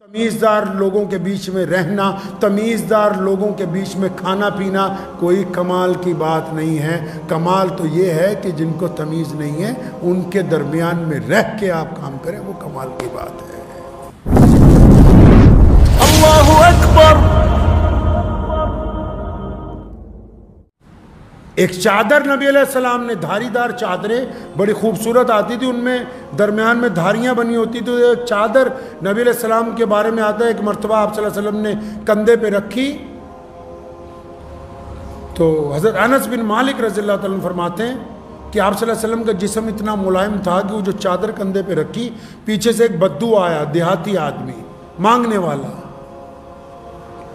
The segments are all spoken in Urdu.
تمیزدار لوگوں کے بیچ میں رہنا، تمیزدار لوگوں کے بیچ میں کھانا پینا کوئی کمال کی بات نہیں ہے۔ کمال تو یہ ہے کہ جن کو تمیز نہیں ہے ان کے درمیان میں رہ کے آپ کام کریں، وہ کمال کی بات ہے۔ اللہ اکبر۔ ایک چادر نبی علیہ السلام نے، دھاری دار چادریں بڑی خوبصورت آتی تھی، ان میں درمیان میں دھاریاں بنی ہوتی تھی۔ ایک چادر نبی علیہ السلام کے بارے میں آتا ہے، ایک مرتبہ آپ صلی اللہ علیہ وسلم نے کندھے پہ رکھی تو حضرت انس بن مالک رضی اللہ تعالیٰ عنہ فرماتے ہیں کہ آپ صلی اللہ علیہ وسلم کا جسم اتنا ملائم تھا کہ وہ جو چادر کندھے پہ رکھی، پیچھے سے ایک بدو آیا، دیہاتی آدمی مانگنے والا،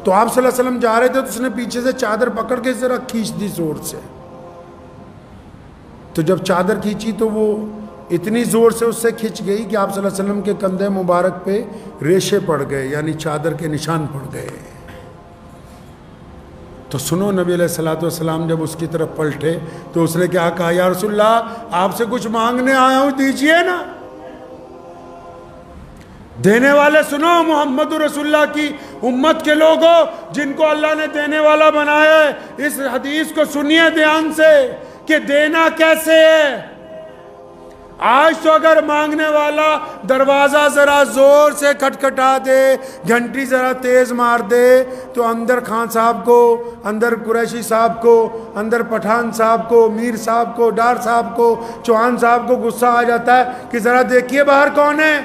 تو آپ صلی اللہ علیہ وسلم جا رہے تھے تو اس نے پیچھے سے چادر پکڑ کے ذرا کھینچ دی زور سے، تو جب چادر کھینچی تو وہ اتنی زور سے اس سے کھنچ گئی کہ آپ صلی اللہ علیہ وسلم کے کندھے مبارک پہ ریشے پڑ گئے، یعنی چادر کے نشان پڑ گئے۔ تو سنو، نبی علیہ السلام جب اس کی طرف پلٹے تو اس نے کیا کہا؟ یا رسول اللہ، آپ سے کچھ مانگنے آیا ہوں، دیجئے نا۔ دینے والے سنو، محمد رسول اللہ کی امت کے لوگوں جن کو اللہ نے دینے والا بنایا ہے، اس حدیث کو سنیے دھیان سے کہ دینا کیسے ہے۔ آج تو اگر مانگنے والا دروازہ ذرا زور سے کھٹکھٹا دے، گھنٹی ذرا تیز مار دے، تو اندر خان صاحب کو، اندر قریشی صاحب کو، اندر پٹھان صاحب کو، میر صاحب کو، ڈار صاحب کو، چوہان صاحب کو غصہ آ جاتا ہے کہ ذرا دیکھیے باہر کون ہے۔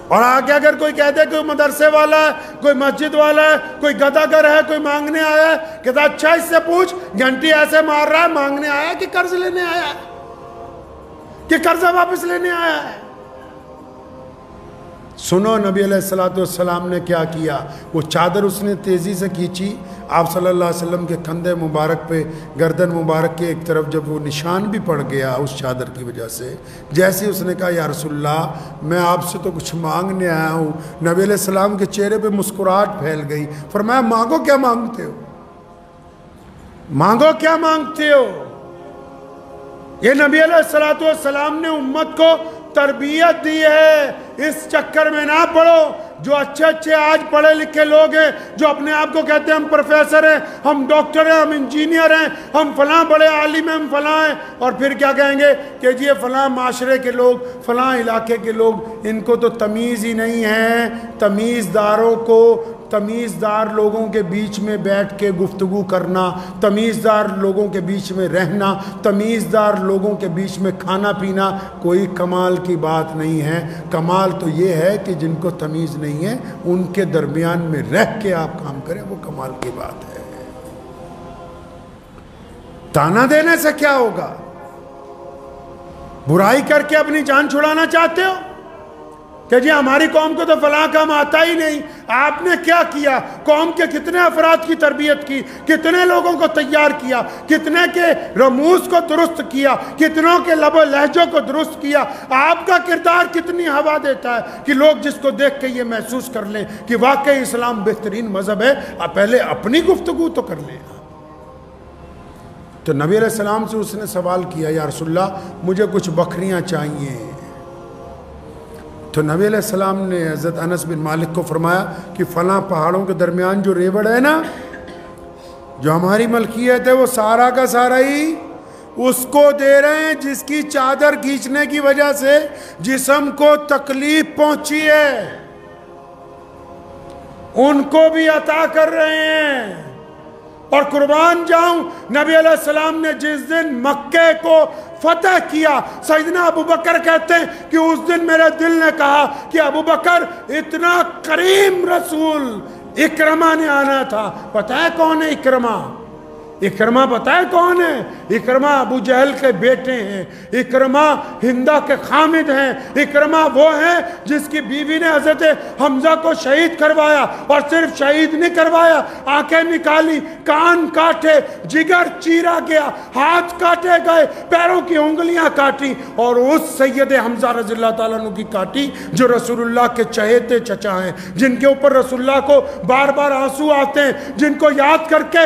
اور آگے اگر کوئی کہتے ہیں کوئی مدرسے والا ہے، کوئی مسجد والا ہے، کوئی گداگر ہے، کوئی مانگنے آیا ہے، کہتا ہے اچھا اس سے پوچھ، گھنٹی ایسے مار رہا ہے، مانگنے آیا ہے کہ قرض لینے آیا ہے، کہ قرضہ واپس لینے آیا ہے؟ سنو نبی علیہ السلام نے کیا کیا۔ وہ چادر اس نے تیزی سے کھینچی، آپ صلی اللہ علیہ وسلم کے کندھے مبارک پہ، گردن مبارک کے ایک طرف جب وہ نشان بھی پڑ گیا اس چادر کی وجہ سے، جیسے اس نے کہا یا رسول اللہ میں آپ سے تو کچھ مانگنے آیا ہوں، نبی علیہ السلام کے چہرے پہ مسکراہٹ پھیل گئی۔ فرمایا مانگو، کیا مانگتے ہو؟ مانگو کیا مانگتے ہو؟ یہ نبی علیہ السلام نے امت کو تربیت دی ہے، اس چکر میں نہ پڑو۔ جو اچھے اچھے آج پڑھے لکھے لوگ ہیں، جو اپنے آپ کو کہتے ہیں ہم پروفیسر ہیں، ہم ڈاکٹر ہیں، ہم انجینئر ہیں، ہم فلاں بڑے عالم ہیں، ہم فلاں ہیں، اور پھر کیا کہیں گے کہ جی یہ فلاں معاشرے کے لوگ، فلاں علاقے کے لوگ، ان کو تو تمیز ہی نہیں ہے۔ تمیزداروں کو، تمیزدار لوگوں کے بیچ میں بیٹھ کے گفتگو کرنا، تمیزدار لوگوں کے بیچ میں رہنا، تمیزدار لوگوں کے بیچ میں کھانا پینا کوئی کمال کی بات نہیں ہے۔ کمال تو یہ ہے کہ جن کو تمیز نہیں ہے ان کے درمیان میں رہ کے آپ کام کریں، وہ کمال کی بات ہے۔ تانا دینے سے کیا ہوگا؟ برائی کر کے اپنی جان چھڑانا چاہتے ہو کہ جی ہماری قوم کو تو فلاں کام آتا ہی نہیں۔ آپ نے کیا کیا؟ قوم کے کتنے افراد کی تربیت کی، کتنے لوگوں کو تیار کیا، کتنے کے رموز کو درست کیا، کتنوں کے لب و لہجوں کو درست کیا۔ آپ کا کردار کتنی ہوا دیتا ہے کہ لوگ جس کو دیکھ کے یہ محسوس کر لیں کہ واقعی اسلام بہترین مذہب ہے۔ آپ پہلے اپنی گفتگو تو کر لیں۔ تو نبی علیہ السلام سے اس نے سوال کیا یا رسول اللہ مجھے کچھ بکریاں چاہیے۔ تو نبی علیہ السلام نے حضرت انس بن مالک کو فرمایا کہ فلاں پہاڑوں کے درمیان جو ریوڑ ہے نا، جو ہماری ملکیت ہے، وہ سارا کا سارا ہی اس کو دے رہے ہیں جس کی چادر کھینچنے کی وجہ سے جسم کو تکلیف پہنچی ہے، ان کو بھی عطا کر رہے ہیں۔ اور قربان جاؤں، نبی علیہ السلام نے جس دن مکے کو فتح کیا، سیدنا ابو بکر کہتے ہیں کہ اس دن میرے دل نے کہا کہ ابو بکر اتنا کریم رسول، اکرمہ نے آنا تھا۔ پتہ ہے کون ہے اکرمہ؟ اکرمہ پتہ ہے کون ہے؟ اکرمہ ابو جہل کے بیٹے ہیں، اکرمہ ہندہ کے خامد ہیں، اکرمہ وہ ہیں جس کی بیوی نے حضرت حمزہ کو شہید کروایا، اور صرف شہید نہیں کروایا، آنکھیں نکالی، کان کاٹے، جگر چیرا گیا، ہاتھ کاٹے گئے، پیروں کی انگلیاں کاٹی، اور اس سید حمزہ رضی اللہ تعالیٰ عنہ کی کاٹی جو رسول اللہ کے چہیتے چچا ہیں، جن کے اوپر رسول اللہ کو بار بار آنسو آتے ہیں، جن کو یاد کر کے